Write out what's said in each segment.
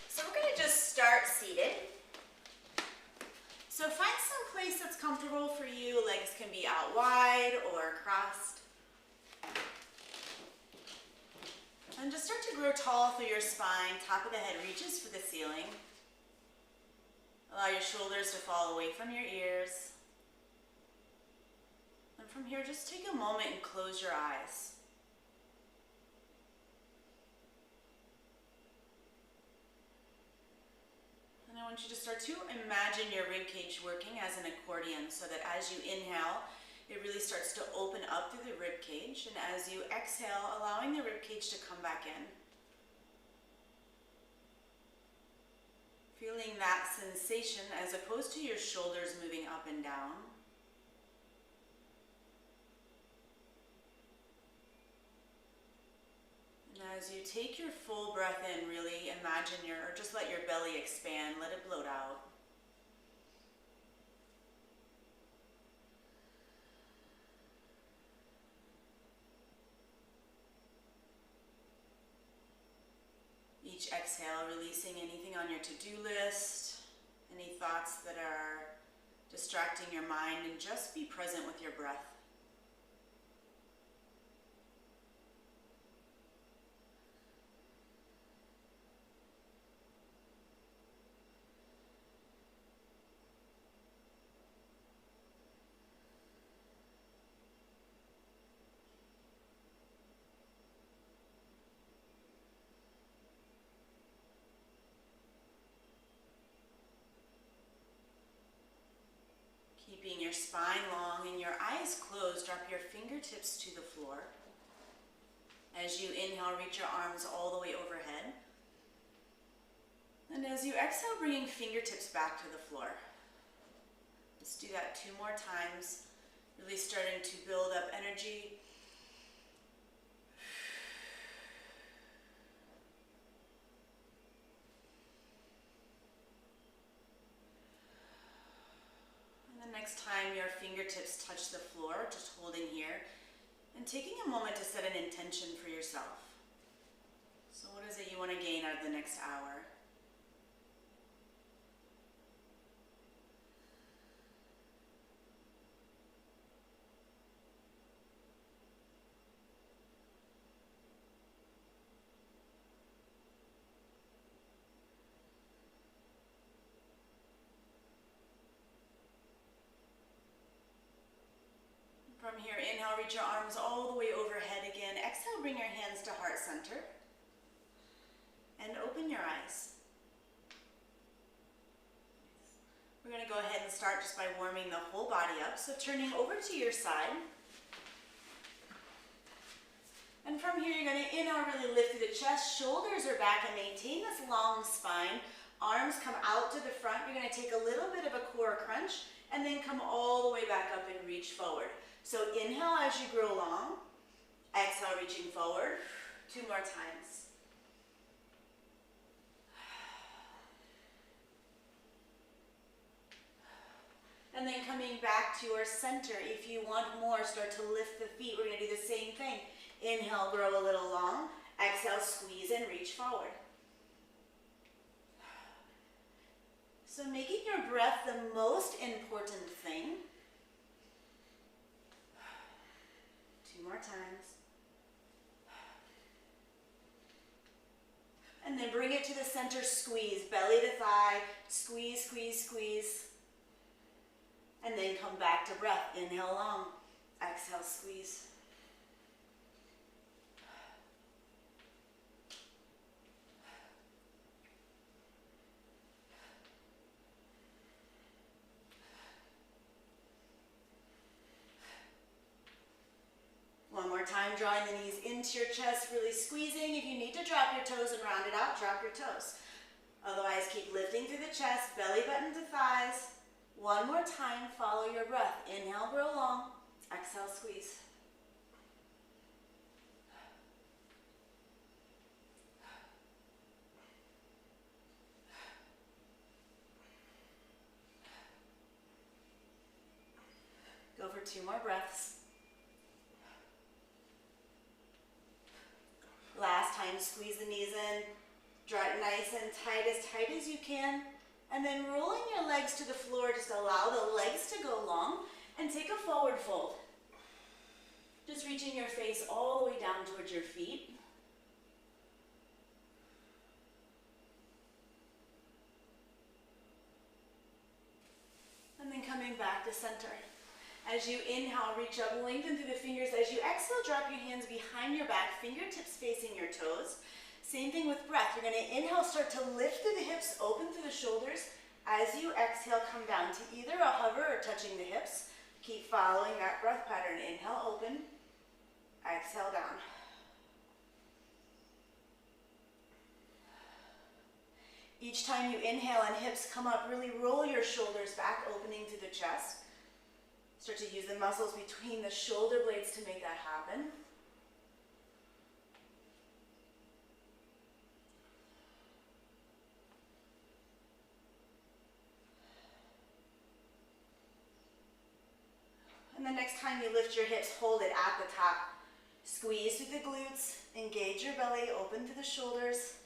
So we're going to just start seated. So find some place that's comfortable for you. Legs can be out wide or crossed. And just start to grow tall through your spine. Top of the head reaches for the ceiling. Allow your shoulders to fall away from your ears. And from here, just take a moment and close your eyes. And I want you to start to imagine your rib cage working as an accordion, so that as you inhale, it really starts to open up through the rib cage, and as you exhale, allowing the rib cage to come back in. Feeling that sensation as opposed to your shoulders moving up and down. And as you take your full breath in, really imagine or just let your belly expand, let it bloat out. Each exhale, releasing anything on your to-do list, any thoughts that are distracting your mind, and just be present with your breath. Keeping your spine long and your eyes closed, drop your fingertips to the floor. As you inhale, reach your arms all the way overhead. And as you exhale, bringing fingertips back to the floor. Let's do that 2 more times, really starting to build up energy. Next time your fingertips touch the floor, just holding here, and taking a moment to set an intention for yourself. So what is it you want to gain out of the next hour? From here, inhale, reach your arms all the way overhead again. Exhale, bring your hands to heart center. And open your eyes. We're going to go ahead and start just by warming the whole body up. So turning over to your side. And from here, you're going to inhale, really lift through the chest. Shoulders are back and maintain this long spine. Arms come out to the front. You're going to take a little bit of a core crunch and then come all the way back up and reach forward. So inhale as you grow long, exhale reaching forward, 2 more times. And then coming back to your center. If you want more, start to lift the feet. We're going to do the same thing. Inhale, grow a little long. Exhale, squeeze and reach forward. So making your breath the most important thing. 2 more times. And then bring it to the center, squeeze, belly to thigh, squeeze, squeeze, squeeze. And then come back to breath. Inhale long, exhale, squeeze. One more time, drawing the knees into your chest, really squeezing. If you need to drop your toes and round it out, drop your toes. Otherwise, keep lifting through the chest, belly button to thighs. One more time, follow your breath. Inhale, grow long. Exhale, squeeze. Go for 2 more breaths. Last time, squeeze the knees in, Draw it nice and tight as you can. And then rolling your legs to the floor, just allow the legs to go long and take a forward fold. Just reaching your face all the way down towards your feet. And then coming back to center. As you inhale, reach up, lengthen through the fingers. As you exhale, drop your hands behind your back, fingertips facing your toes. Same thing with breath. You're going to inhale, start to lift through the hips, open through the shoulders. As you exhale, come down to either a hover or touching the hips. Keep following that breath pattern. Inhale, open. Exhale, down. Each time you inhale and hips come up, really roll your shoulders back, opening through the chest. Start to use the muscles between the shoulder blades to make that happen. And the next time you lift your hips, hold it at the top. Squeeze through the glutes, engage your belly, open through the shoulders.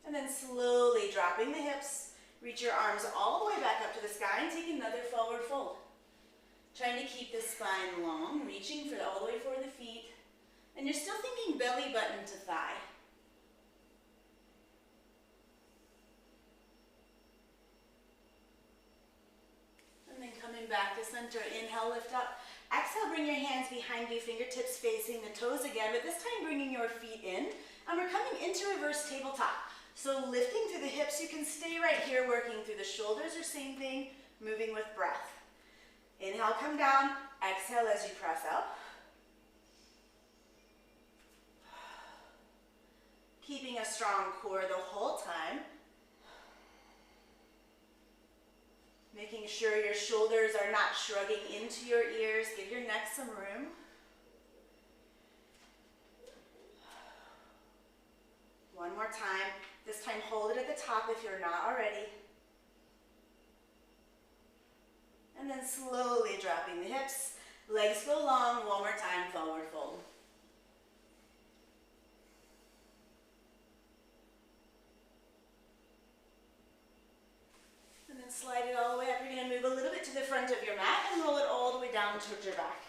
And then slowly dropping the hips, reach your arms all the way back up to the sky and take another forward fold. Trying to keep the spine long, reaching for all the way for the feet. And you're still thinking belly button to thigh. And then coming back to center, inhale, lift up. Exhale, bring your hands behind you, fingertips facing the toes again, but this time bringing your feet in. And we're coming into reverse tabletop. So lifting through the hips, you can stay right here working through the shoulders or same thing, moving with breath. Inhale, come down. Exhale as you press up. Keeping a strong core the whole time. Making sure your shoulders are not shrugging into your ears. Give your neck some room. One more time. This time hold it at the top if you're not already. And then slowly dropping the hips. Legs go long. One more time, forward fold. And then slide it all the way up. You're going to move a little bit to the front of your mat and roll it all the way down towards your back.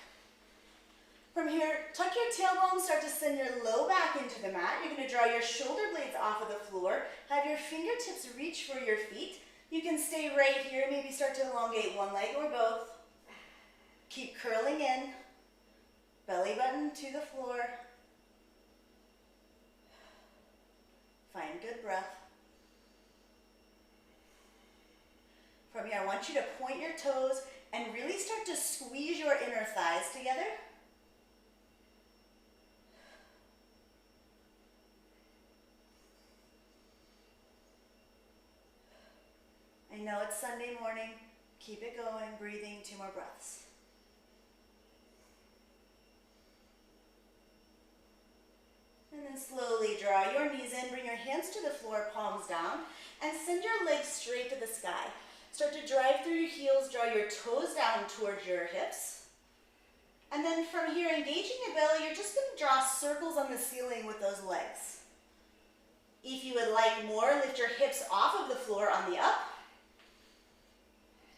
From here, tuck your tailbone, start to send your low back into the mat. You're going to draw your shoulder blades off of the floor. Have your fingertips reach for your feet. You can stay right here, maybe start to elongate one leg or both. Keep curling in. Belly button to the floor. Find good breath. From here, I want you to point your toes and really start to squeeze your inner thighs together. I know it's Sunday morning. Keep it going, breathing, 2 more breaths. And then slowly draw your knees in, bring your hands to the floor, palms down, and send your legs straight to the sky. Start to drive through your heels, draw your toes down towards your hips. And then from here, engaging your belly, you're just going to draw circles on the ceiling with those legs. If you would like more, lift your hips off of the floor on the up.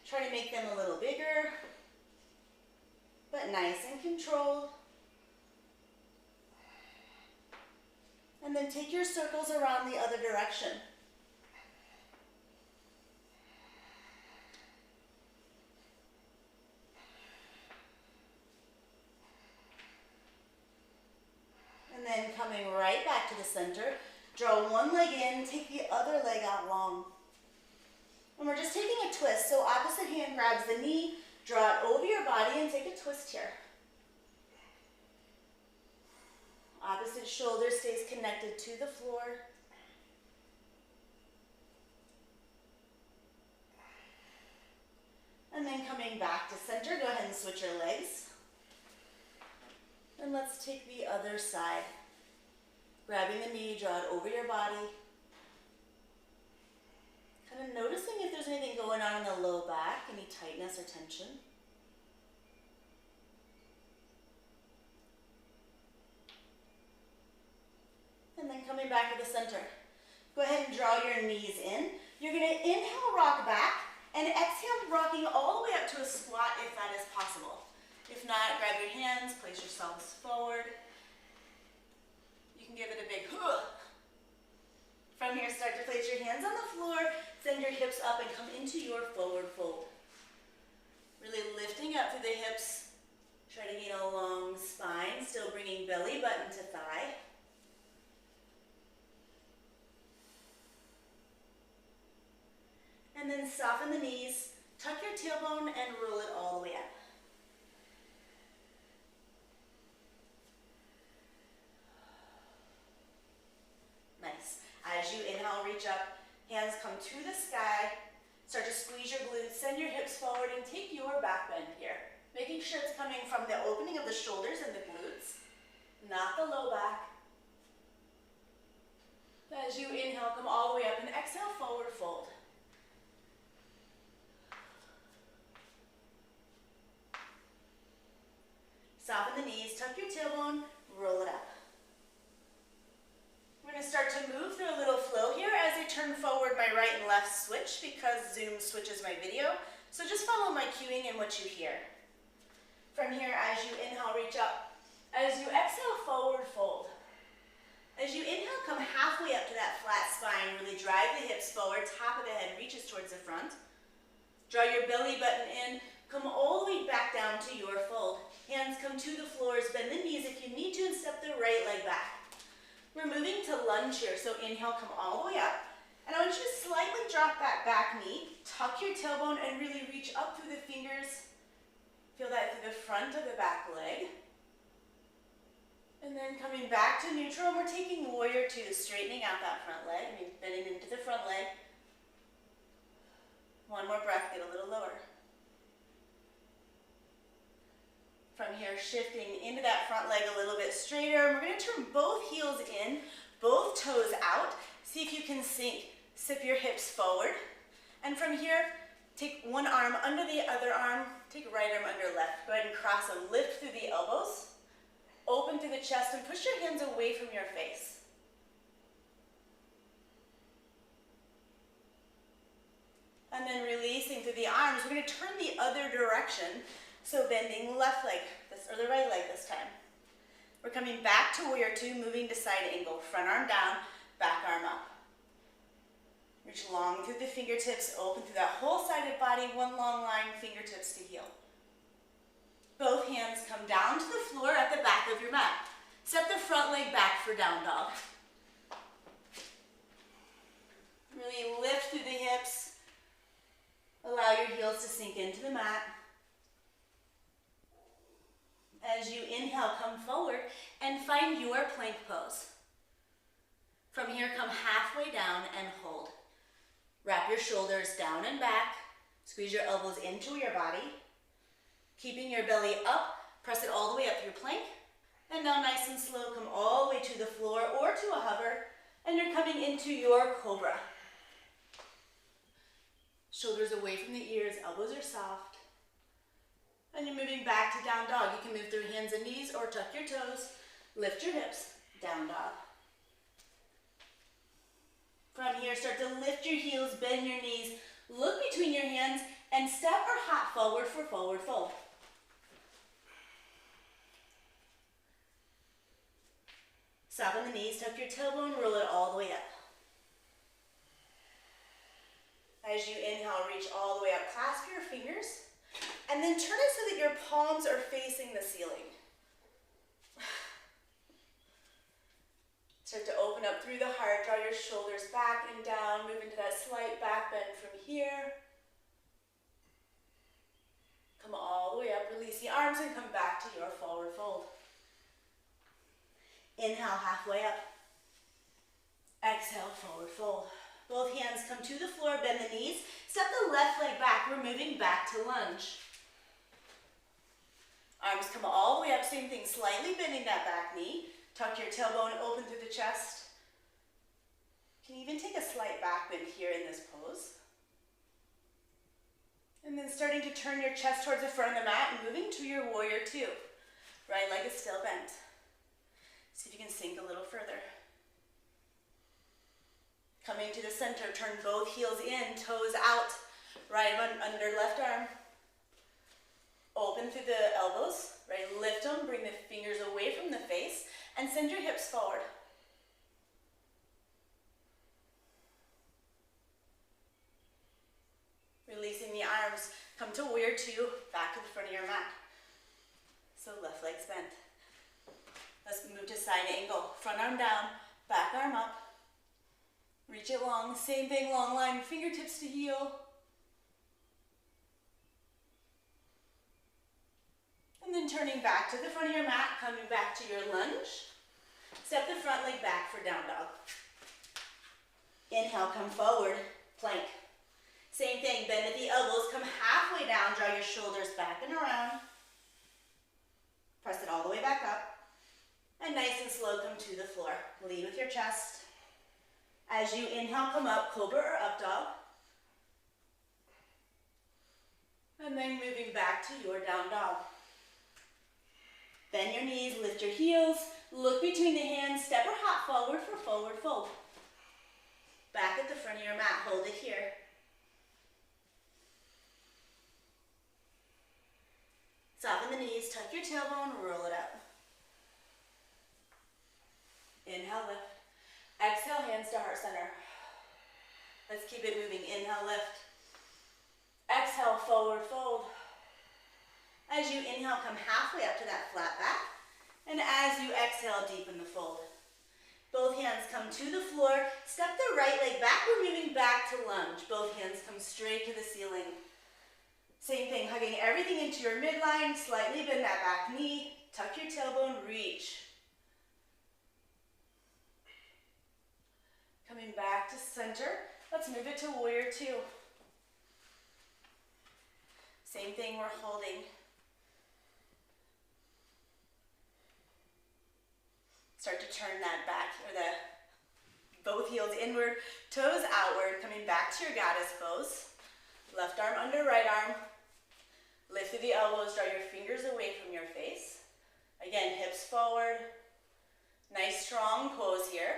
Try to make them a little bigger, but nice and controlled. And then take your circles around the other direction. And then coming right back to the center, draw one leg in, take the other leg out long. And we're just taking a twist, so opposite hand grabs the knee, draw it over your body and take a twist here. Opposite shoulder stays connected to the floor. And then coming back to center, go ahead and switch your legs. And let's take the other side. Grabbing the knee, draw it over your body. Kind of noticing if there's anything going on in the low back, any tightness or tension. And then coming back to the center. Go ahead and draw your knees in. You're going to inhale, rock back, and exhale, rocking all the way up to a squat if that is possible. If not, grab your hands, place yourselves forward. You can give it a big huh. From here, start to place your hands on the floor, send your hips up and come into your forward fold. Really lifting up through the hips. Try to gain a long spine, still bringing belly button to thigh. And then soften the knees, tuck your tailbone and roll it all the way up. Nice. As you inhale, reach up, hands come to the sky, start to squeeze your glutes, send your hips forward and take your back bend here. Making sure it's coming from the opening of the shoulders and the glutes, not the low back. As you inhale, come all the way up and exhale, forward fold. Soften the knees, tuck your tailbone, roll it up. We're going to start to move through a little flow here as I turn forward my right and left switch because Zoom switches my video. So just follow my cueing and what you hear. From here, as you inhale, reach up. As you exhale, forward fold. As you inhale, come halfway up to that flat spine. Really drive the hips forward, top of the head reaches towards the front. Draw your belly button in. Come all the way back down to your fold. Hands come to the floors, bend the knees if you need to, and step the right leg back. We're moving to lunge here, so inhale, come all the way up. And I want you to slightly drop that back knee, tuck your tailbone, and really reach up through the fingers. Feel that through the front of the back leg. And then coming back to neutral, and we're taking warrior two, straightening out that front leg, bending into the front leg. One more breath, get a little lower. From here, shifting into that front leg a little bit straighter. And we're going to turn both heels in, both toes out. See if you can sink. Sip your hips forward. And from here, take one arm under the other arm. Take right arm under left. Go ahead and cross a lift through the elbows. Open through the chest and push your hands away from your face. And then releasing through the arms, we're going to turn the other direction. So bending left leg, or the right leg this time. We're coming back to warrior two, moving to side angle. Front arm down, back arm up. Reach long through the fingertips, open through that whole sided body, one long line, fingertips to heel. Both hands come down to the floor at the back of your mat. Step the front leg back for down dog. Really lift through the hips. Allow your heels to sink into the mat. As you inhale, come forward and find your plank pose. From here, come halfway down and hold. Wrap your shoulders down and back. Squeeze your elbows into your body. Keeping your belly up, press it all the way up through plank. And now nice and slow, come all the way to the floor or to a hover. And you're coming into your cobra. Shoulders away from the ears, elbows are soft. And you're moving back to down dog. You can move through hands and knees or tuck your toes. Lift your hips, down dog. From here, start to lift your heels, bend your knees, look between your hands, and step or hop forward for forward fold. Soften the knees, tuck your tailbone, roll it all the way up. As you inhale, reach all the way up, clasp your fingers. And then turn it so that your palms are facing the ceiling. Start to open up through the heart, draw your shoulders back and down, move into that slight back bend from here. Come all the way up, release the arms and come back to your forward fold. Inhale, halfway up. Exhale, forward fold. Both hands come to the floor, bend the knees. Step the left leg back, we're moving back to lunge. Arms come all the way up, same thing, slightly bending that back knee. Tuck your tailbone, open through the chest. You can even take a slight back bend here in this pose. And then starting to turn your chest towards the front of the mat and moving to your warrior two. Right leg is still bent. See if you can sink a little further. Coming to the center, turn both heels in, toes out, right under left arm. Open through the elbows, right? Lift them, bring the fingers away from the face, and send your hips forward. Releasing the arms, come to warrior two, back to the front of your mat. So left leg's bent. Let's move to side angle. Front arm down, back arm up. Reach it long, same thing, long line, fingertips to heel. And then turning back to the front of your mat, coming back to your lunge. Step the front leg back for down dog. Inhale, come forward, plank. Same thing, bend at the elbows, come halfway down, draw your shoulders back and around. Press it all the way back up. And nice and slow, come to the floor. Lead with your chest. As you inhale, come up, cobra or up dog. And then moving back to your down dog. Bend your knees, lift your heels, look between the hands, step or hop forward for forward fold. Back at the front of your mat, hold it here. Soften the knees, tuck your tailbone, roll it up. Inhale, lift. Exhale, hands to heart center. Let's keep it moving. Inhale, lift. Exhale, forward fold. As you inhale, come halfway up to that flat back. And as you exhale, deepen the fold. Both hands come to the floor. Step the right leg back. We're moving back to lunge. Both hands come straight to the ceiling. Same thing, hugging everything into your midline. Slightly bend that back knee. Tuck your tailbone, reach. Coming back to center. Let's move it to warrior two. Same thing, we're holding. Start to turn that back, or both heels inward, toes outward, coming back to your goddess pose. Left arm under right arm. Lift through the elbows, draw your fingers away from your face. Again, hips forward. Nice strong pose here.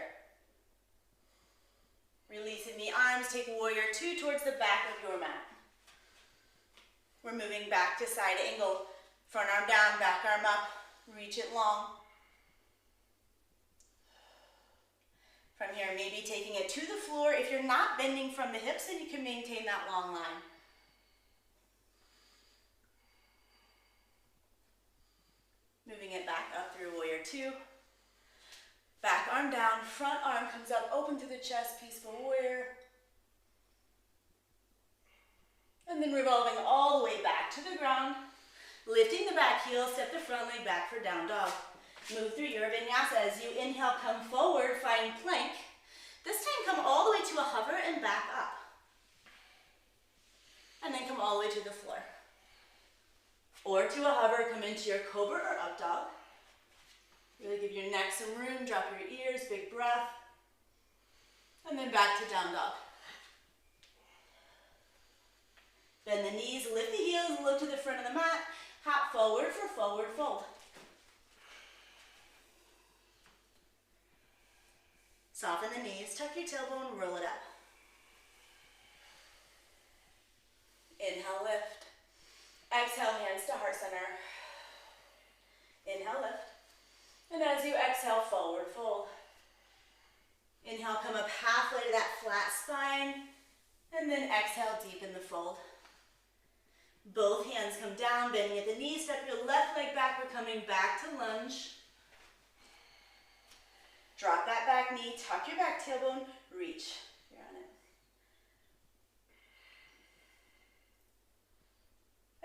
Releasing the arms, take warrior two towards the back of your mat. We're moving back to side angle. Front arm down, back arm up. Reach it long. From here, maybe taking it to the floor. If you're not bending from the hips, then you can maintain that long line. Moving it back up through warrior two. Back arm down, front arm comes up, open to the chest, peaceful warrior. And then revolving all the way back to the ground. Lifting the back heel, step the front leg back for down dog. Move through your vinyasa. As you inhale, come forward, find plank. This time come all the way to a hover and back up. And then come all the way to the floor. Or to a hover, come into your cobra or up dog. Really give your neck some room, drop your ears, big breath. And then back to down dog. Bend the knees, lift the heels, look to the front of the mat. Hop forward for forward fold. Soften the knees, tuck your tailbone, roll it up. Inhale, lift. Exhale, hands to heart center. Inhale, lift. And as you exhale, forward fold. Inhale, come up halfway to that flat spine. And then exhale, deepen the fold. Both hands come down, bending at the knees. Step your left leg back. We're coming back to lunge. Drop that back knee, tuck your back tailbone, reach. You're on it.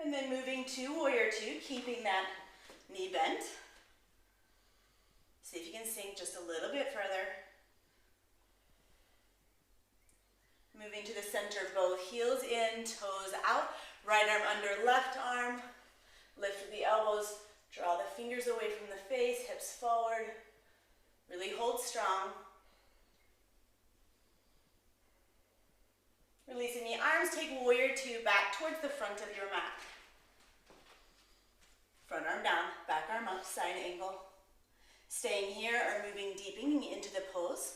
And then moving to warrior two, keeping that knee bent. See if you can sink just a little bit further. Moving to the center, both heels in, toes out. Right arm under left arm. Lift the elbows, draw the fingers away from the face, hips forward. Really hold strong. Releasing the arms, take warrior two back towards the front of your mat. Front arm down, back arm up, side angle. Staying here or moving deepening into the pose.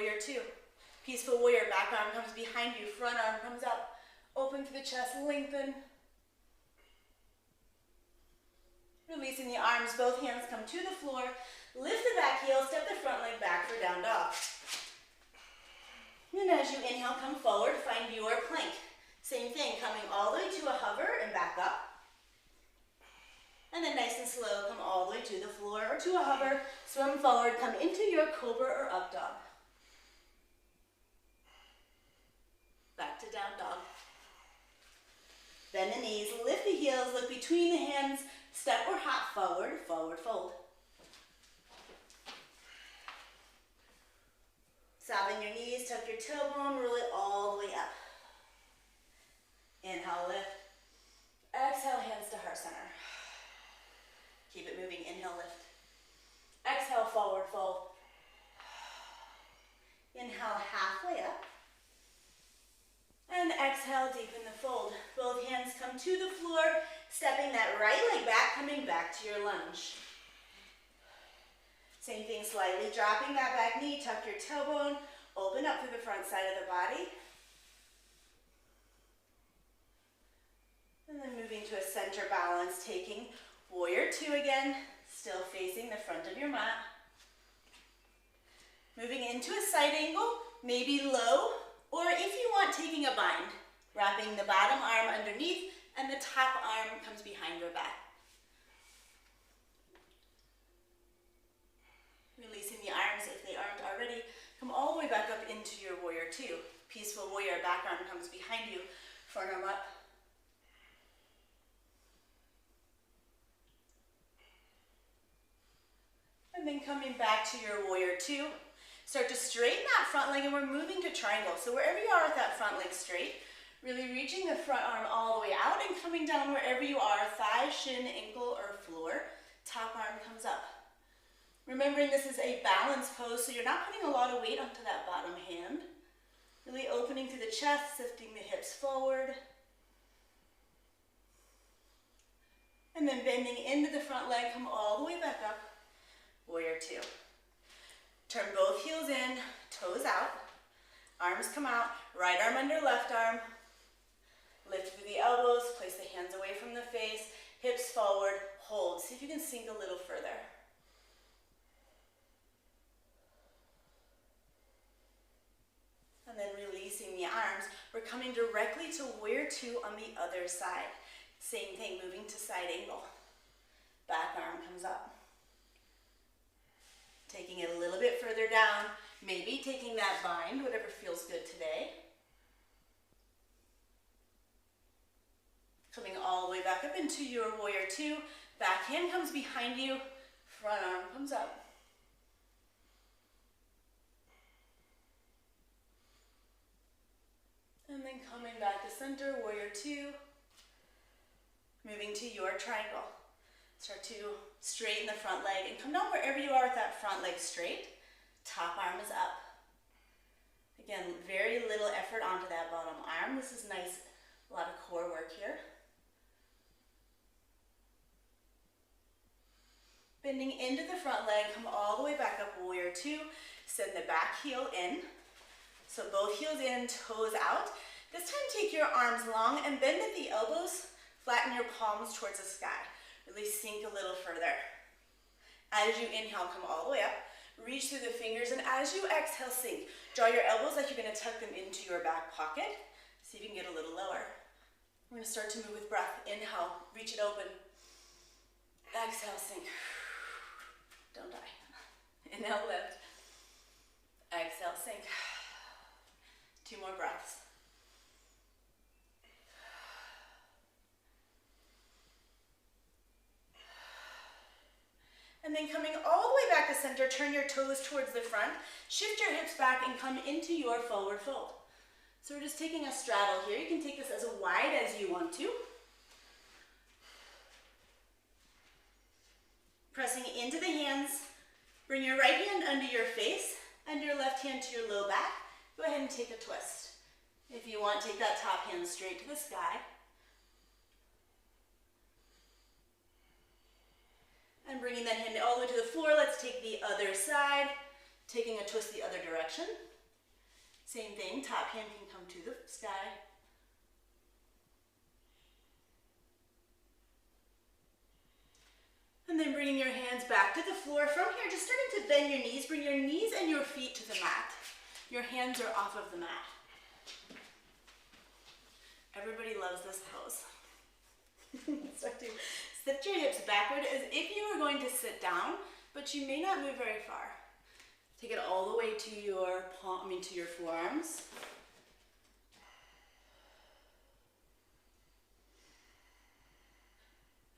Warrior two. Peaceful warrior, back arm comes behind you, front arm comes up. Open through the chest, lengthen. Releasing the arms, both hands come to the floor. Lift the back heel, step the front leg back for down dog. And as you inhale, come forward, find your plank. Same thing, coming all the way to a hover and back up. And then nice and slow, come all the way to the floor or to a hover. Swim forward, come into your cobra or up dog. Back to down dog. Bend the knees, lift the heels, look between the hands, step or hop forward, forward fold. Soften your knees, tuck your tailbone, roll it all the way up. Inhale, lift. Exhale, hands to heart center. Keep it moving, inhale, lift. Exhale, forward fold. Inhale, halfway up. And exhale, deepen the fold. Both hands come to the floor, stepping that right leg back, coming back to your lunge. Same thing, slightly dropping that back knee, tuck your tailbone, open up through the front side of the body. And then moving to a center balance, taking warrior two again, still facing the front of your mat. Moving into a side angle, maybe low, or if you want, taking a bind, wrapping the bottom arm underneath and the top arm comes behind your back. Releasing the arms if they aren't already. Come all the way back up into your warrior two. Peaceful warrior, back arm comes behind you, front arm up. And then coming back to your warrior two. Start to straighten that front leg and we're moving to triangle. So wherever you are with that front leg straight, really reaching the front arm all the way out and coming down wherever you are, thigh, shin, ankle, or floor. Top arm comes up. Remembering this is a balance pose, so you're not putting a lot of weight onto that bottom hand. Really opening through the chest, sifting the hips forward. And then bending into the front leg, come all the way back up. Warrior two. Turn both heels in, toes out. Arms come out, right arm under left arm. Lift through the elbows, place the hands away from the face, hips forward, hold. See if you can sink a little further. And then releasing the arms. We're coming directly to warrior two on the other side. Same thing, moving to side angle. Back arm comes up. Taking it a little bit further down, maybe taking that bind, whatever feels good today. Coming all the way back up into your warrior two. Back hand comes behind you, front arm comes up. And then coming back to center, warrior two. Moving to your triangle. Start to straighten the front leg and come down wherever you are with that front leg straight. Top arm is up. Again, very little effort onto that bottom arm. This is nice, a lot of core work here. Bending into the front leg, come all the way back up, warrior two. Send the back heel in. So both heels in, toes out. This time take your arms long and bend at the elbows. Flatten your palms towards the sky. Really sink a little further. As you inhale, come all the way up. Reach through the fingers, and as you exhale, sink. Draw your elbows like you're going to tuck them into your back pocket. See if you can get a little lower. We're going to start to move with breath. Inhale, reach it open. Exhale, sink. Don't die. Inhale, lift. Exhale, sink. 2 more breaths. And then coming all the way back to center, turn your toes towards the front, shift your hips back and come into your forward fold. So we're just taking a straddle here. You can take this as wide as you want to. Pressing into the hands, bring your right hand under your face and your left hand to your low back. Go ahead and take a twist. If you want, take that top hand straight to the sky. And bringing that hand all the way to the floor, let's take the other side, taking a twist the other direction. Same thing, top hand can come to the sky. And then bringing your hands back to the floor. From here, just starting to bend your knees. Bring your knees and your feet to the mat. Your hands are off of the mat. Everybody loves this pose. Start to sit your hips backward as if you were going to sit down, but you may not move very far. Take it all the way to your to your forearms.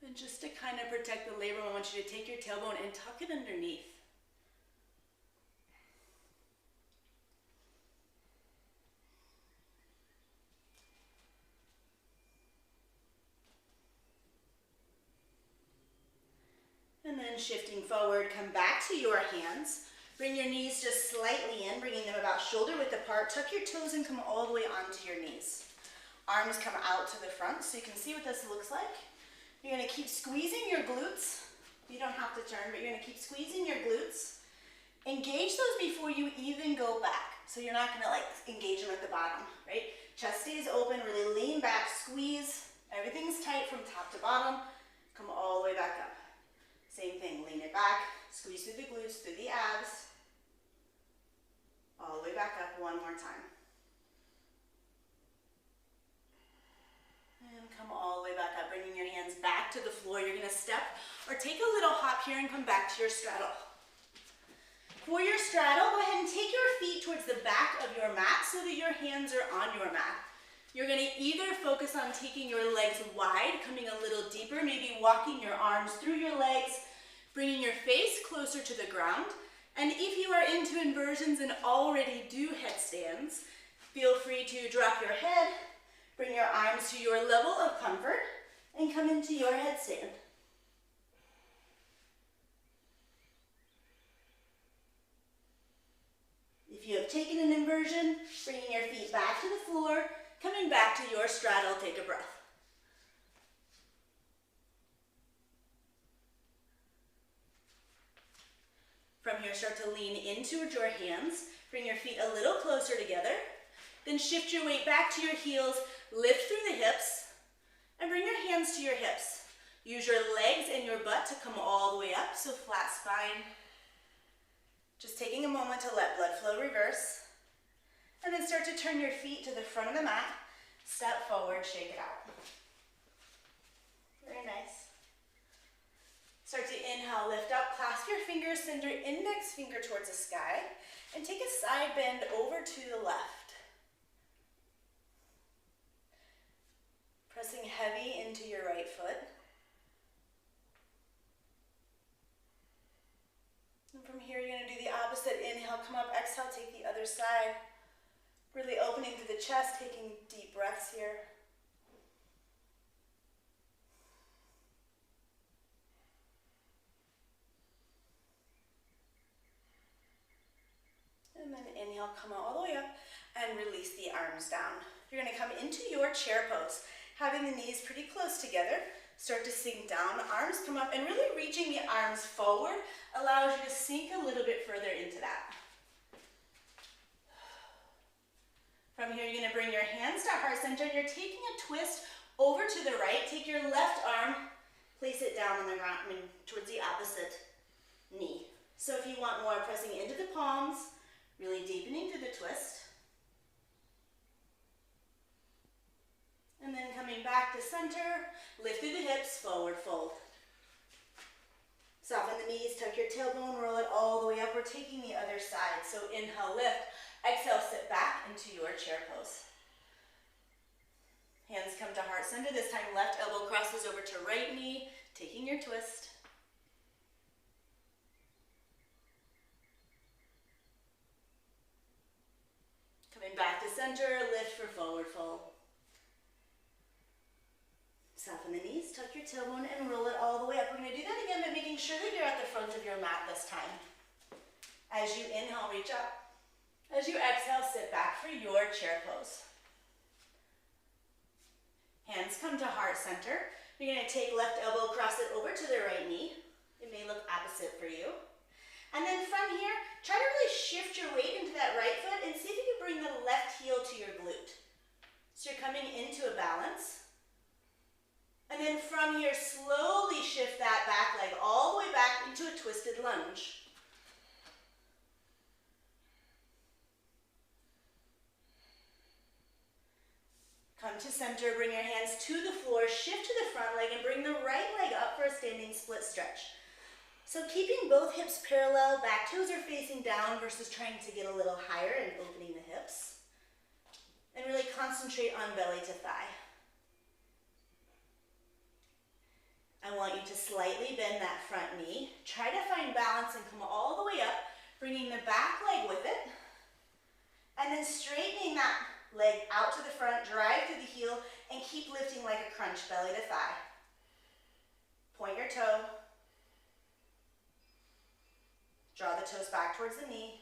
And just to kind of protect the labrum, I want you to take your tailbone and tuck it underneath. And then shifting forward, come back to your hands. Bring your knees just slightly in, bringing them about shoulder width apart. Tuck your toes and come all the way onto your knees. Arms come out to the front so you can see what this looks like. You're going to keep squeezing your glutes. You don't have to turn, but you're going to keep squeezing your glutes. Engage those before you even go back. So you're not going to like engage them at the bottom, right? Chest stays open, really lean back, squeeze. Everything's tight from top to bottom. Come all the way back up. Same thing, lean it back, squeeze through the glutes, through the abs. All the way back up one more time. And come all the way back up, bringing your hands back to the floor. You're gonna step or take a little hop here and come back to your straddle. For your straddle, go ahead and take your feet towards the back of your mat so that your hands are on your mat. You're gonna either focus on taking your legs wide, coming a little deeper, maybe walking your arms through your legs, bringing your face closer to the ground. And if you are into inversions and already do headstands, feel free to drop your head, bring your arms to your level of comfort, and come into your headstand. If you have taken an inversion, bringing your feet back to the floor, coming back to your straddle, take a breath. From here, start to lean into your hands. Bring your feet a little closer together. Then shift your weight back to your heels, lift through the hips, and bring your hands to your hips. Use your legs and your butt to come all the way up, so flat spine. Just taking a moment to let blood flow reverse. And then start to turn your feet to the front of the mat. Step forward, shake it out. Very nice. Start to inhale, lift up, clasp your fingers, send your index finger towards the sky, and take a side bend over to the left. Pressing heavy into your right foot. And from here, you're going to do the opposite. Inhale, come up, exhale, take the other side. Really opening through the chest, taking deep breaths here. And then inhale, come all the way up and release the arms down. You're going to come into your chair pose, having the knees pretty close together. Start to sink down, arms come up, and really reaching the arms forward allows you to sink a little bit further into that. From here, you're going to bring your hands to heart center. You're taking a twist over to the right. Take your left arm, place it down on the ground, towards the opposite knee. So if you want more, pressing into the palms, really deepening through the twist. And then coming back to center, lift through the hips, forward fold. Soften the knees, tuck your tailbone, roll it all the way up. We're taking the other side. So inhale, lift. Exhale, sit back into your chair pose. Hands come to heart center. This time, left elbow crosses over to right knee, taking your twist. Coming back to center, lift for forward fold. Soften the knees, tuck your tailbone, and roll it all the way up. We're going to do that again, but making sure that you're at the front of your mat this time. As you inhale, reach up. As you exhale, sit back for your chair pose. Hands come to heart center. You're going to take left elbow, cross it over to the right knee. It may look opposite for you. And then from here, try to really shift your weight into that right foot and see if you can bring the left heel to your glute. So you're coming into a balance. And then from here, slowly shift that back leg all the way back into a twisted lunge. Come to center, bring your hands to the floor, shift to the front leg, and bring the right leg up for a standing split stretch. So keeping both hips parallel, back toes are facing down versus trying to get a little higher and opening the hips. And really concentrate on belly to thigh. I want you to slightly bend that front knee. Try to find balance and come all the way up, bringing the back leg with it. And then straightening that leg out to the front, drive through the heel, and keep lifting like a crunch, belly to thigh. Point your toe. Draw the toes back towards the knee.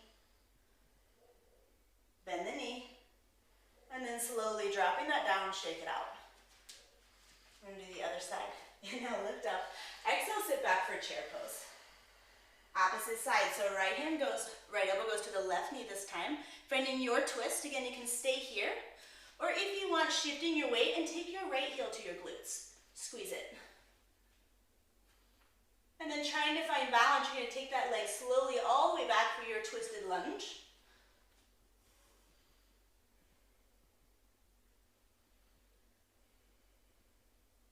Bend the knee. And then slowly dropping that down, shake it out. We're going to do the other side. Inhale, lift up. Exhale, sit back for chair pose. Opposite side, so right elbow goes to the left knee this time. Finding your twist, again, you can stay here. Or if you want, shifting your weight and take your right heel to your glutes. Squeeze it. And then trying to find balance, you're going to take that leg slowly all the way back for your twisted lunge.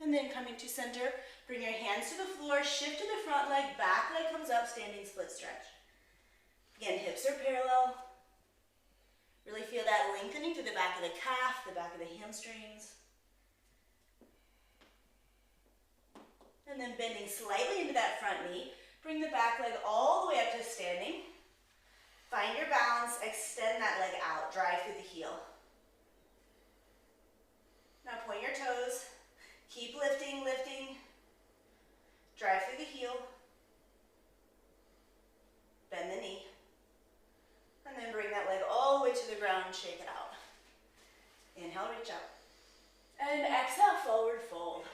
And then coming to center, bring your hands to the floor, shift to the front leg, back leg comes up, standing split stretch. Again, hips are parallel. Really feel that lengthening to the back of the calf, the back of the hamstrings. And then bending slightly into that front knee. Bring the back leg all the way up to standing. Find your balance, extend that leg out, drive through the heel. Now point your toes. Keep lifting, lifting. Drive through the heel. Bend the knee. And then bring that leg all the way to the ground and shake it out. Inhale, reach up. And exhale, forward fold.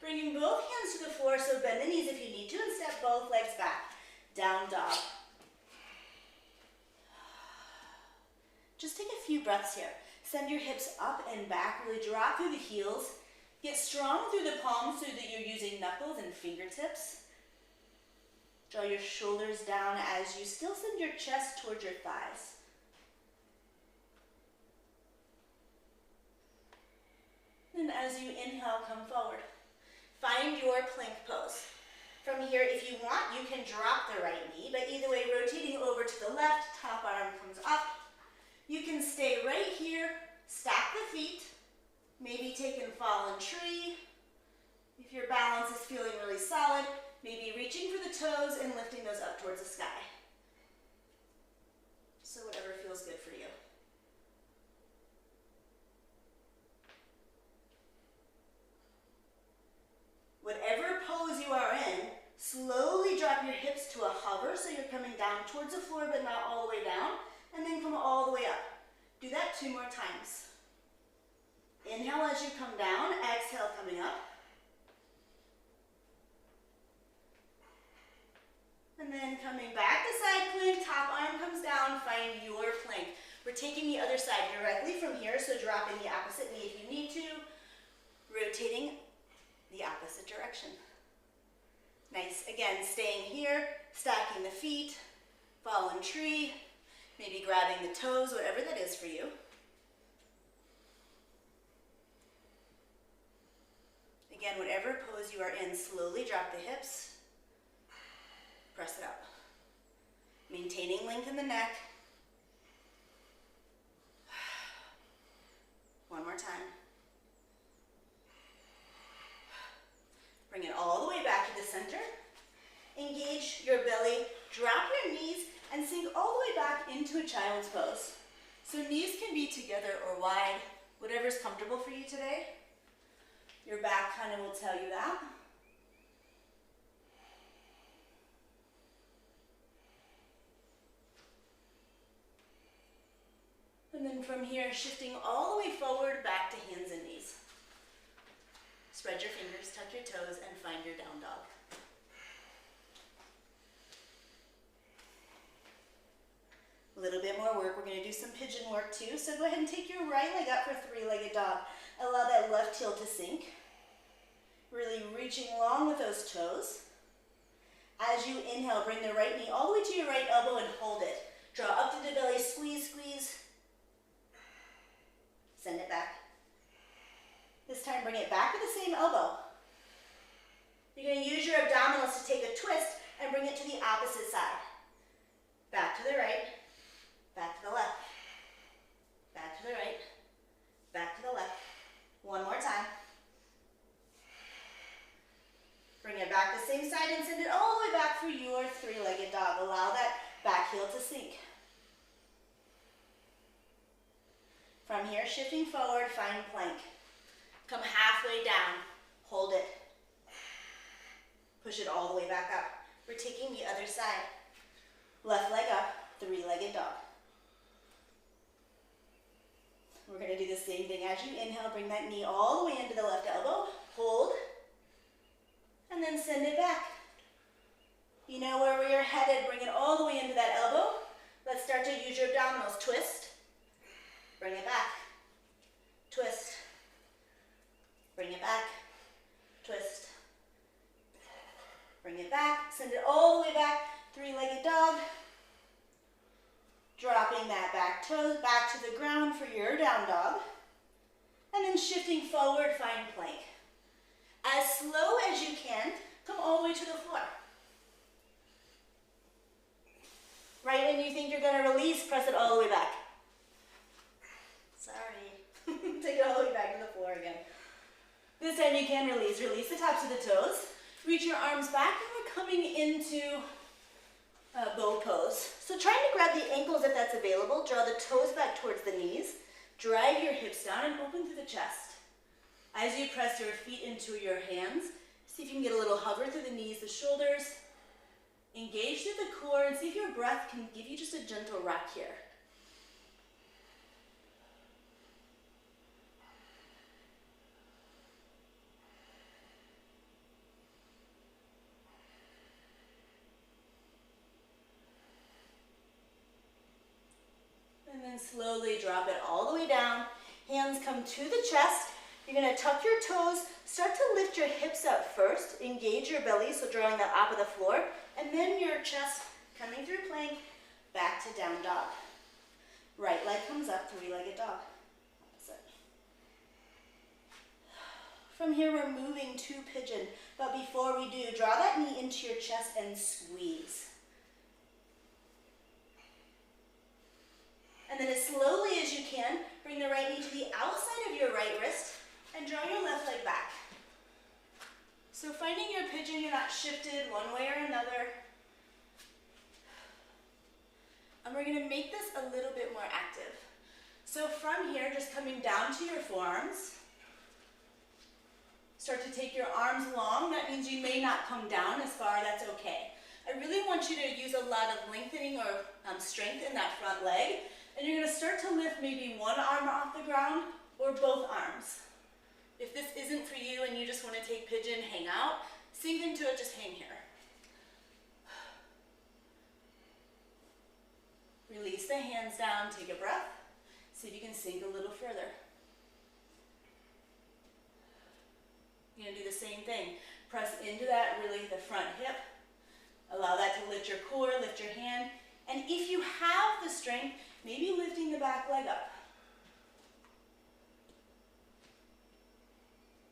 Bringing both hands to the floor, so bend the knees if you need to, and step both legs back. Down dog. Just take a few breaths here. Send your hips up and back, really drop through the heels. Get strong through the palms so that you're using knuckles and fingertips. Draw your shoulders down as you still send your chest towards your thighs. And as you inhale, come forward. Find your plank pose. From here, if you want, you can drop the right knee, but either way, rotating over to the left, top arm comes up. You can stay right here, stack the feet, maybe take in fallen tree. If your balance is feeling really solid, maybe reaching for the toes and lifting those up towards the sky. So whatever feels good for you. Whatever pose you are in, slowly drop your hips to a hover so you're coming down towards the floor but not all the way down, and then come all the way up. Do that 2 more times. Inhale as you come down, exhale coming up. And then coming back to side plank, top arm comes down, find your plank. We're taking the other side directly from here, so dropping the opposite knee if you need to, rotating the opposite direction. Nice. Again, staying here, stacking the feet, fallen tree, maybe grabbing the toes, whatever that is for you. Again, whatever pose you are in, slowly drop the hips, press it up. Maintaining length in the neck. One more time. Bring it all the way back to the center. Engage your belly, drop your knees, and sink all the way back into a child's pose. So knees can be together or wide, whatever's comfortable for you today. Your back kind of will tell you that. And then from here, shifting all the way forward, back to hands and knees. Spread your fingers, tuck your toes, and find your down dog. work. We're gonna do some pigeon work too. So go ahead and take your right leg up for three-legged dog. Allow that left heel to sink. Really reaching long with those toes. As you inhale, bring the right knee all the way to your right elbow and hold it. Draw up through the belly, squeeze, squeeze. Send it back. This time bring it back to the same elbow. You're going to use your abdominals to take a twist and bring it to the opposite side. Back to the right, back to the left, back to the right, back to the left. One more time. Bring it back the same side and send it all the way back for your three-legged dog. Allow that back heel to sink. From here, shifting forward, find plank. Come halfway down, hold it. Push it all the way back up. We're taking the other side. Left leg up, three-legged dog. We're gonna do the same thing. As you inhale, bring that knee all the way into the left elbow, hold, and then send it back. You know where we are headed, bring it all the way into that elbow. Let's start to use your abdominals. Twist, bring it back, twist, bring it back, twist, bring it back, send it all the way back, three-legged dog. Dropping that back toes back to the ground for your down dog. And then shifting forward, find plank. As slow as you can, come all the way to the floor. Right when you think you're going to release, press it all the way back. Sorry. Take it all the way back to the floor again. This time you can release. Release the tops of the toes. Reach your arms back, and we're coming into bow pose. So trying to grab the ankles if that's available. Draw the toes back towards the knees. Drive your hips down and open through the chest. As you press your feet into your hands, see if you can get a little hover through the knees, the shoulders. Engage through the core and see if your breath can give you just a gentle rock here. And then slowly drop it all the way down. Hands come to the chest. You're going to tuck your toes. Start to lift your hips up first. Engage your belly, so drawing that up of the floor. And then your chest coming through plank, back to down dog. Right leg comes up, three-legged dog. That's it. From here, we're moving to pigeon. But before we do, draw that knee into your chest and squeeze. And then as slowly as you can, bring the right knee to the outside of your right wrist and draw your left leg back. So finding your pigeon, you're not shifted one way or another. And we're gonna make this a little bit more active. So from here, just coming down to your forearms. Start to take your arms long. That means you may not come down as far, that's okay. I really want you to use a lot of lengthening or strength in that front leg. And you're gonna start to lift maybe one arm off the ground or both arms. If this isn't for you and you just wanna take pigeon, hang out, sink into it, just hang here. Release the hands down, take a breath. See if you can sink a little further. You're gonna do the same thing. Press into that, really the front hip. Allow that to lift your core, lift your hand. And if you have the strength, maybe lifting the back leg up.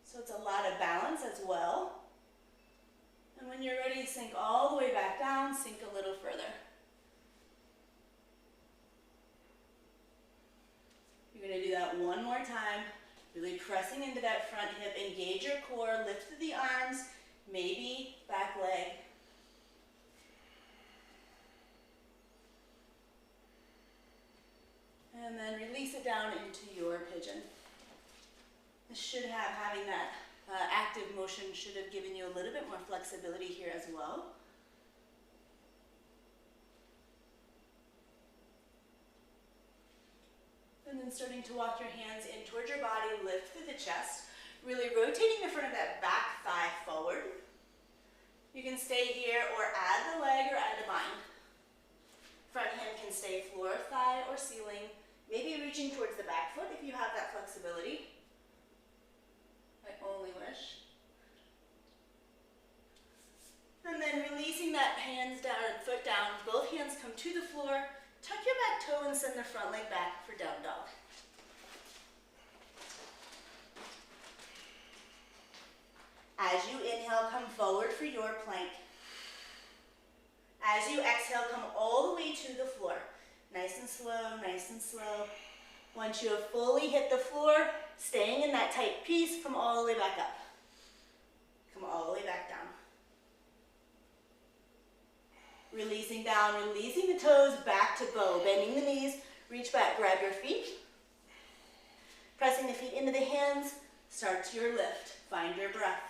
So it's a lot of balance as well. And when you're ready, sink all the way back down, sink a little further. You're gonna do that one more time, really pressing into that front hip, engage your core, lift through the arms, maybe back leg. And then release it down into your pigeon. This should have, having that active motion should have given you a little bit more flexibility here as well. And then starting to walk your hands in towards your body, lift through the chest, really rotating the front of that back thigh forward. You can stay here or add the leg or add the bind. Front hand can stay floor, thigh, or ceiling. Maybe reaching towards the back foot if you have that flexibility. I only wish. And then releasing that hands down and foot down. Both hands come to the floor. Tuck your back toe and send the front leg back for down dog. As you inhale, come forward for your plank. As you exhale, come all the way to the floor. Nice and slow, nice and slow. Once you have fully hit the floor, staying in that tight piece, come all the way back up. Come all the way back down. Releasing down, releasing the toes back to bow. Bending the knees, reach back, grab your feet. Pressing the feet into the hands, start your lift. Find your breath.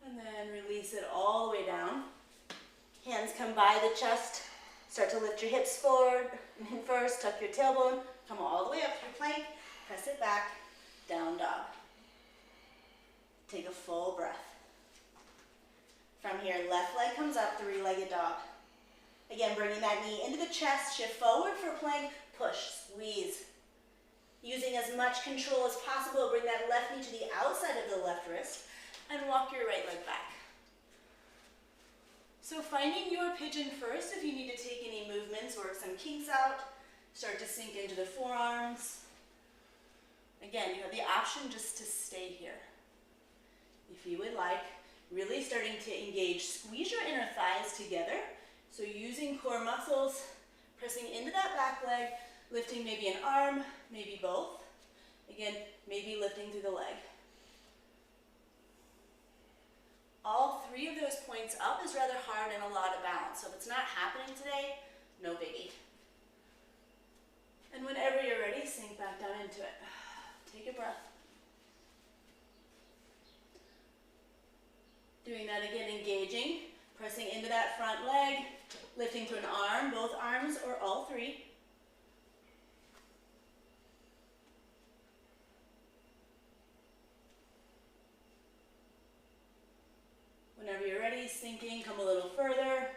And then release it all the way down. Hands come by the chest. Start to lift your hips forward. First, tuck your tailbone. Come all the way up to your plank. Press it back. Down dog. Take a full breath. From here, left leg comes up, three-legged dog. Again, bringing that knee into the chest. Shift forward for plank. Push, squeeze. Using as much control as possible, bring that left knee to the outside of the left wrist. And walk your right leg back. So finding your pigeon first. If you need to take any movements, work some kinks out. Start to sink into the forearms. Again, you have the option just to stay here. If you would like, really starting to engage, squeeze your inner thighs together. So using core muscles, pressing into that back leg, lifting maybe an arm, maybe both. Again, maybe lifting through the leg. All three of those points up is rather hard and a lot of balance. So if it's not happening today, no biggie. And whenever you're ready, sink back down into it. Take a breath. Doing that again, engaging, pressing into that front leg, lifting to an arm, both arms or all three. Whenever you're ready, sinking, come a little further.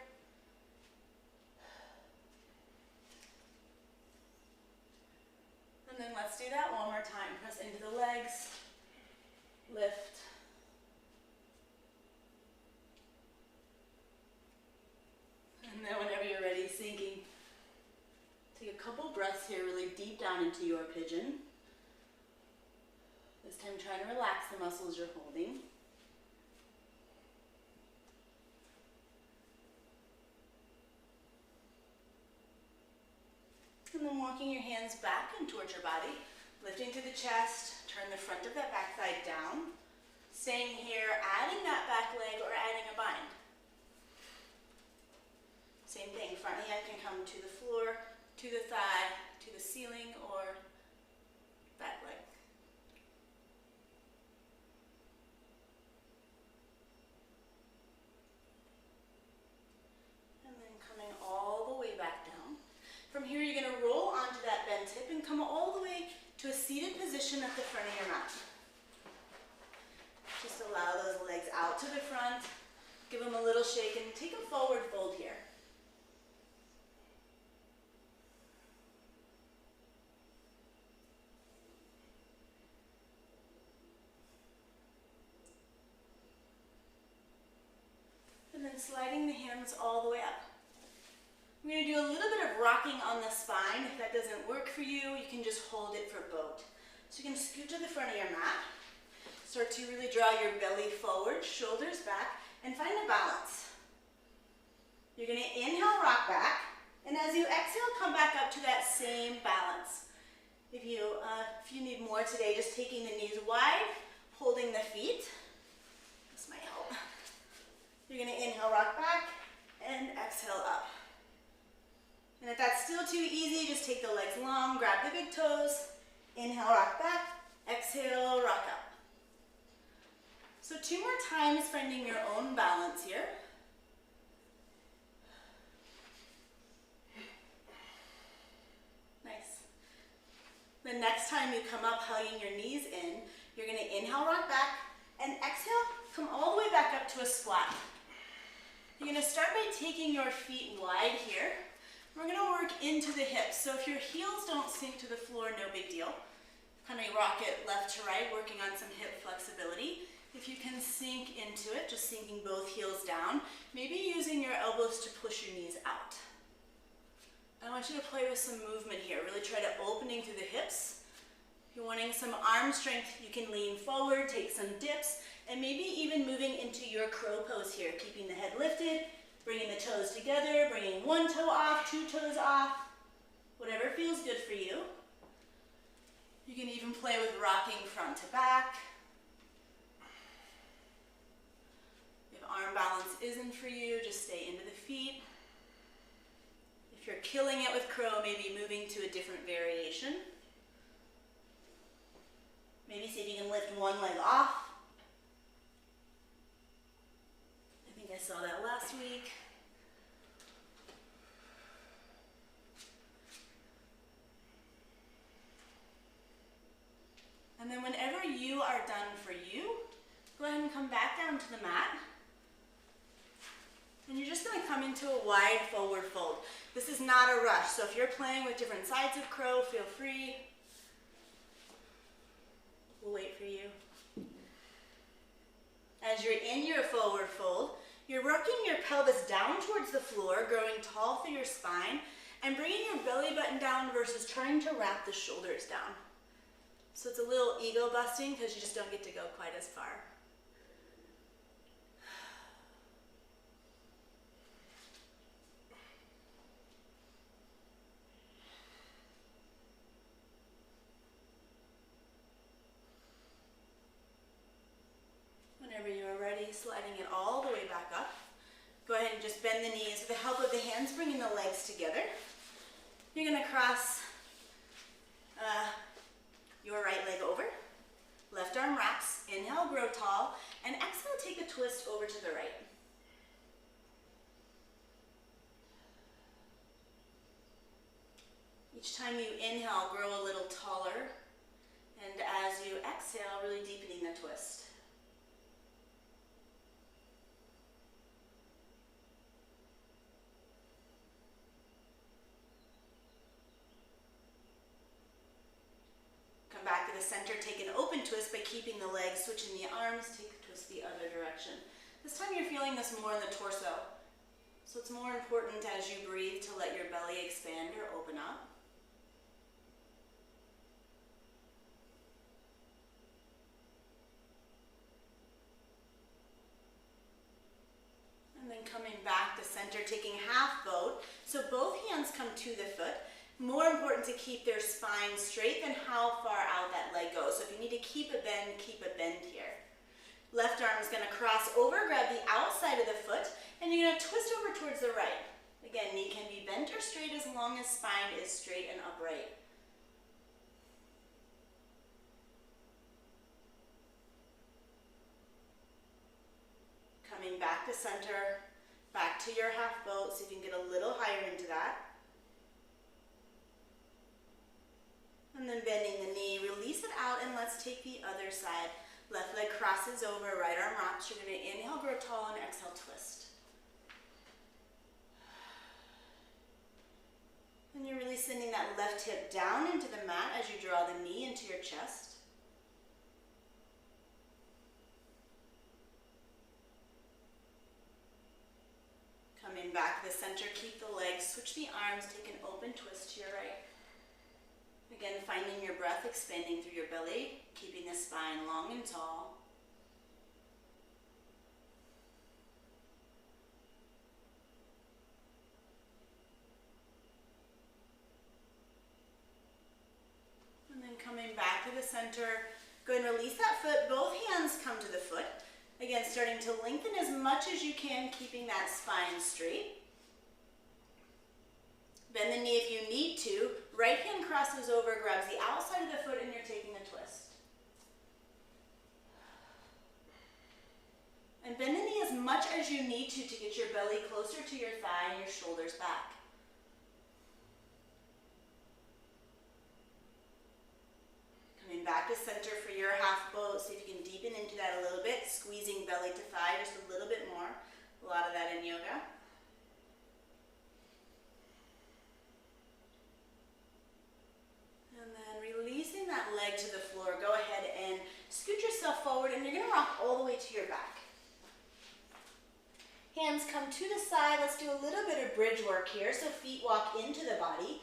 And then let's do that one more time. Press into the legs, lift. And then whenever you're ready, sinking. Take a couple breaths here, really deep down into your pigeon. This time trying to relax the muscles you're holding. And then walking your hands back and towards your body, lifting through the chest, turn the front of that back thigh down. Staying here, adding that back leg or adding a bind. Same thing, front hand can come to the floor, to the thigh, to the ceiling, or back leg. And then coming all the way back down. From here, you're going to roll onto that bent hip and come all the way to a seated position at the front of your mat. Just allow those legs out to the front. Give them a little shake and take a forward fold here. And then sliding the hands all the way up. We're going to do a little bit of rocking on the spine. If that doesn't work for you, you can just hold it for boat. So you can scoot to the front of your mat. Start to really draw your belly forward, shoulders back, and find a balance. You're going to inhale, rock back, and as you exhale, come back up to that same balance. If you need more today, just taking the knees wide, holding the feet. This might help. You're going to inhale, rock back, and exhale up. And if that's still too easy, just take the legs long, grab the big toes, inhale, rock back, exhale, rock up. So 2 more times, finding your own balance here. Nice. The next time you come up hugging your knees in, you're going to inhale, rock back, and exhale, come all the way back up to a squat. You're going to start by taking your feet wide here. We're going to work into the hips. So if your heels don't sink to the floor, no big deal. Kind of rock it left to right, working on some hip flexibility. If you can sink into it, just sinking both heels down, maybe using your elbows to push your knees out. I want you to play with some movement here. Really try to opening through the hips. If you're wanting some arm strength, you can lean forward, take some dips, and maybe even moving into your crow pose here, keeping the head lifted, bringing the toes together, bringing one toe off, two toes off, whatever feels good for you. You can even play with rocking front to back. If arm balance isn't for you, just stay into the feet. If you're killing it with crow, maybe moving to a different variation. Maybe see if you can lift one leg off. I think I saw that last week. And then whenever you are done for you, go ahead and come back down to the mat. And you're just going to come into a wide forward fold. This is not a rush, so if you're playing with different sides of crow, feel free. We'll wait for you. As you're in your forward fold, you're rocking your pelvis down towards the floor, growing tall through your spine, and bringing your belly button down versus trying to wrap the shoulders down. So it's a little ego busting because you just don't get to go quite as far. Whenever you're ready, sliding it all the way back up. Go ahead and just bend the knees with the help of the hands, bringing the legs together. You're going to cross your right leg over. Left arm wraps. Inhale, grow tall. And exhale, take a twist over to the right. Each time you inhale, grow a little taller. And as you exhale, really deepening the twist. Back to the center, take an open twist by keeping the legs, switching the arms, take a twist the other direction. This time you're feeling this more in the torso. So it's more important as you breathe to let your belly expand or open up. And then coming back to center, taking half boat. So both hands come to the foot. More important to keep their spine straight than how far out that leg goes. So if you need to keep a bend here. Left arm is going to cross over, grab the outside of the foot, and you're going to twist over towards the right. Again, knee can be bent or straight as long as spine is straight and upright. Coming back to center, back to your half boat, so you can get a little higher into that. And then bending the knee, release it out, and let's take the other side. Left leg crosses over, right arm wraps. You're going to inhale, grow tall, and exhale, twist. And you're really sending that left hip down into the mat as you draw the knee into your chest. Coming back to the center, keep the legs, switch the arms, take an open twist to your right. Again, finding your breath, expanding through your belly, keeping the spine long and tall. And then coming back to the center, go ahead and release that foot. Both hands come to the foot. Again, starting to lengthen as much as you can, keeping that spine straight. Bend the knee if you need to. Right hand crosses over, grabs the outside of the foot, and you're taking a twist. And bend the knee as much as you need to get your belly closer to your thigh and your shoulders back. to center for your half boat. See if you can deepen into that a little bit, squeezing belly to thigh just a little bit more. A lot of that in yoga. And then releasing that leg to the floor. Go ahead and scoot yourself forward, and you're going to rock all the way to your back. Hands come to the side. Let's do a little bit of bridge work here. So feet walk into the body.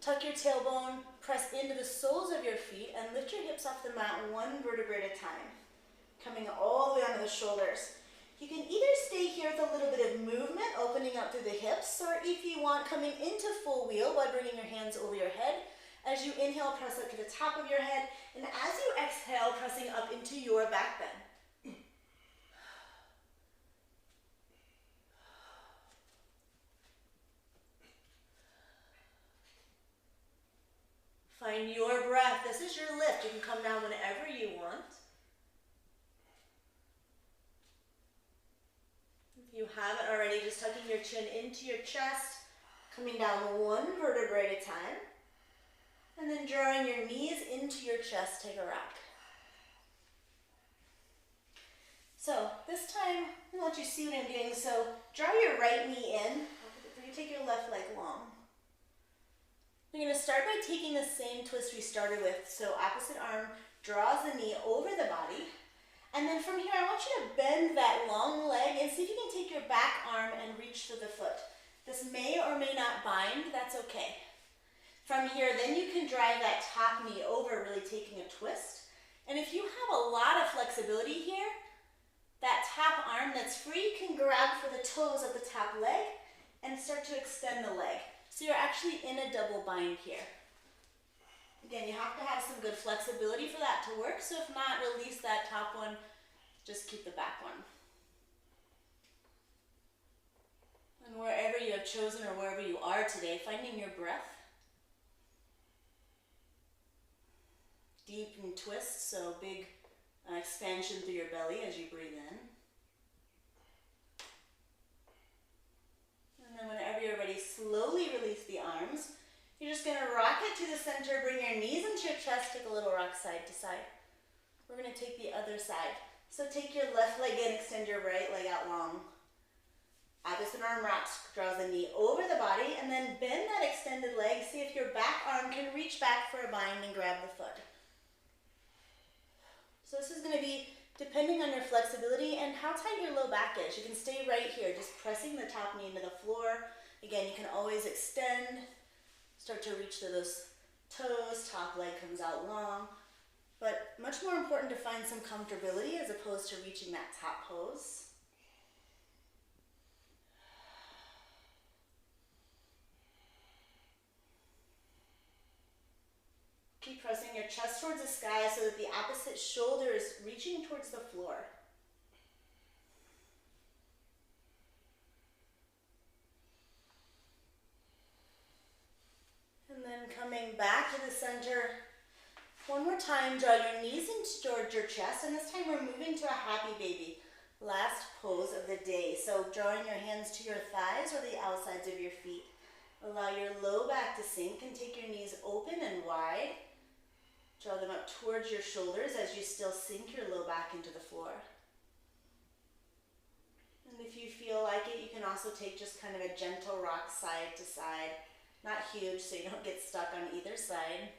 Tuck your tailbone, press into the soles of your feet, and lift your hips off the mat one vertebrae at a time. Coming all the way onto the shoulders. You can either stay here with a little bit of movement, opening up through the hips, or if you want, coming into full wheel by bringing your hands over your head. As you inhale, press up to the top of your head, and as you exhale, pressing up into your back bend. Find your breath. This is your lift. You can come down whenever you want. If you haven't already, just tucking your chin into your chest, coming down one vertebrae at a time, and then drawing your knees into your chest, take a rock. So this time, I'm going to let you see what I'm doing. So draw your right knee in. You take your left leg long. We're going to start by taking the same twist we started with. So opposite arm draws the knee over the body. And then from here, I want you to bend that long leg and see if you can take your back arm and reach to the foot. This may or may not bind, that's okay. From here, then you can drive that top knee over, really taking a twist. And if you have a lot of flexibility here, that top arm that's free can grab for the toes of the top leg and start to extend the leg. So you're actually in a double bind here. Again, you have to have some good flexibility for that to work. So if not, release that top one, just keep the back one. And wherever you have chosen or wherever you are today, finding your breath. Deep and twist, so big expansion through your belly as you breathe in. And then whenever you're ready, slowly release the arms. You're just going to rock it to the center, bring your knees into your chest, take a little rock side to side. We're going to take the other side. So take your left leg in, extend your right leg out long. Opposite arm rocks, draws the knee over the body, and then bend that extended leg. See if your back arm can reach back for a bind and grab the foot. So this is going to be depending on your flexibility and how tight your low back is. You can stay right here, just pressing the top knee into the floor. Again, you can always extend, start to reach to those toes, top leg comes out long. But much more important to find some comfortability as opposed to reaching that top pose. Keep pressing your chest towards the sky so that the opposite shoulder is reaching towards the floor. And then coming back to the center. One more time, draw your knees in towards your chest, and this time we're moving to a happy baby. Last pose of the day. So drawing your hands to your thighs or the outsides of your feet. Allow your low back to sink and take your knees open and wide. Draw them up towards your shoulders as you still sink your low back into the floor. And if you feel like it, you can also take just kind of a gentle rock side to side. Not huge, so you don't get stuck on either side.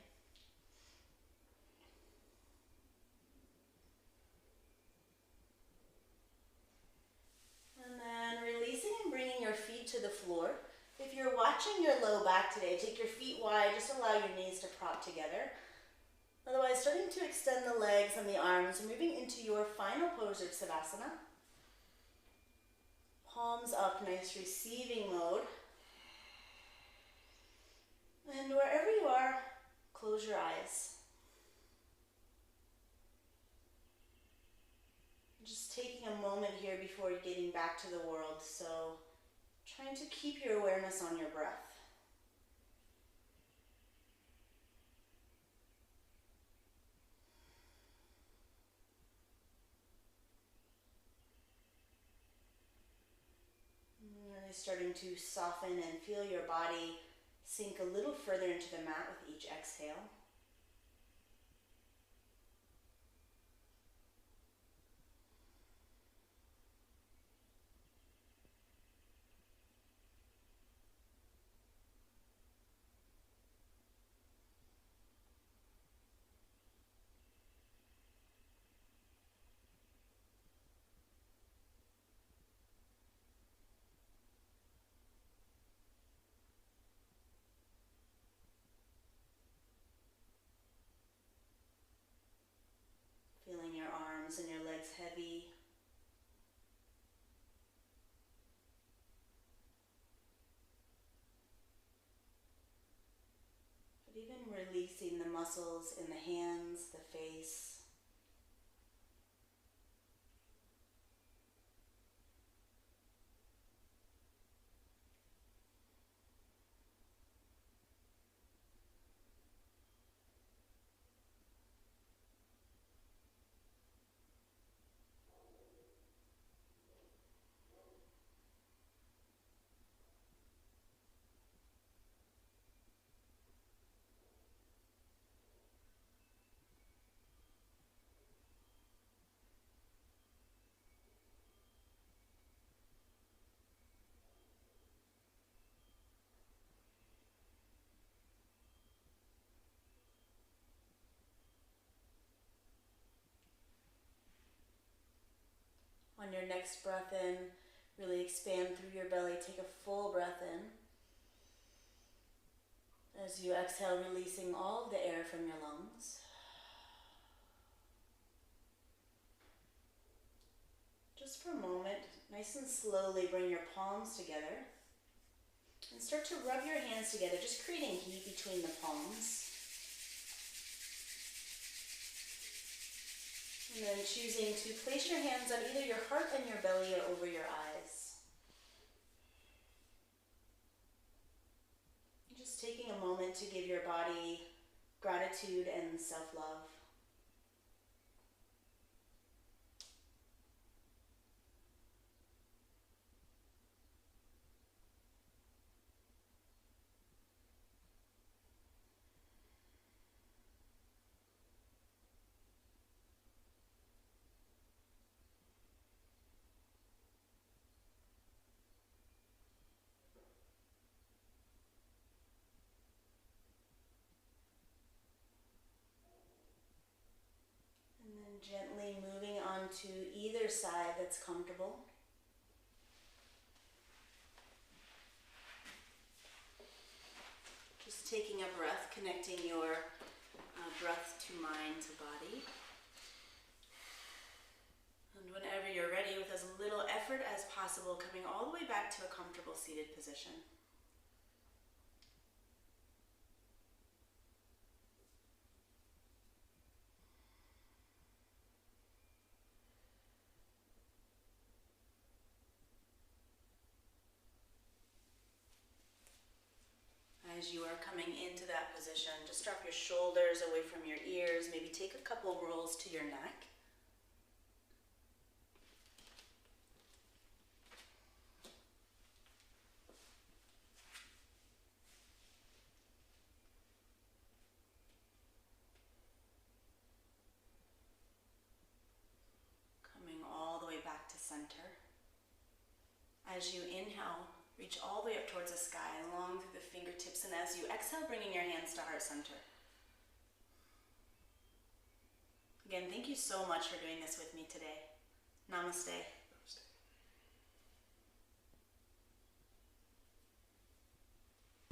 And then releasing and bringing your feet to the floor. If you're watching your low back today, take your feet wide, just allow your knees to prop together. Otherwise, starting to extend the legs and the arms, moving into your final pose of Savasana. Palms up, nice receiving mode. And wherever you are, close your eyes. Just taking a moment here before getting back to the world, so trying to keep your awareness on your breath. Really starting to soften and feel your body sink a little further into the mat with each exhale. releasing the muscles in the hands, the face. On your next breath in, really expand through your belly. Take a full breath in. As you exhale, releasing all of the air from your lungs. Just for a moment, nice and slowly bring your palms together and start to rub your hands together, just creating heat between the palms. And then choosing to place your hands on either your heart and your belly or over your eyes. Just taking a moment to give your body gratitude and self-love. Gently moving on to either side that's comfortable. Just taking a breath, connecting your breath to mind, to body. And whenever you're ready, with as little effort as possible, coming all the way back to a comfortable seated position. As you are coming into that position, just drop your shoulders away from your ears. Maybe take a couple rolls to your neck. Coming all the way back to center. As you inhale, reach all the way up towards the sky and long through the fingertips, and as you exhale, bringing your hands to heart center. Again, thank you so much for doing this with me today. Namaste.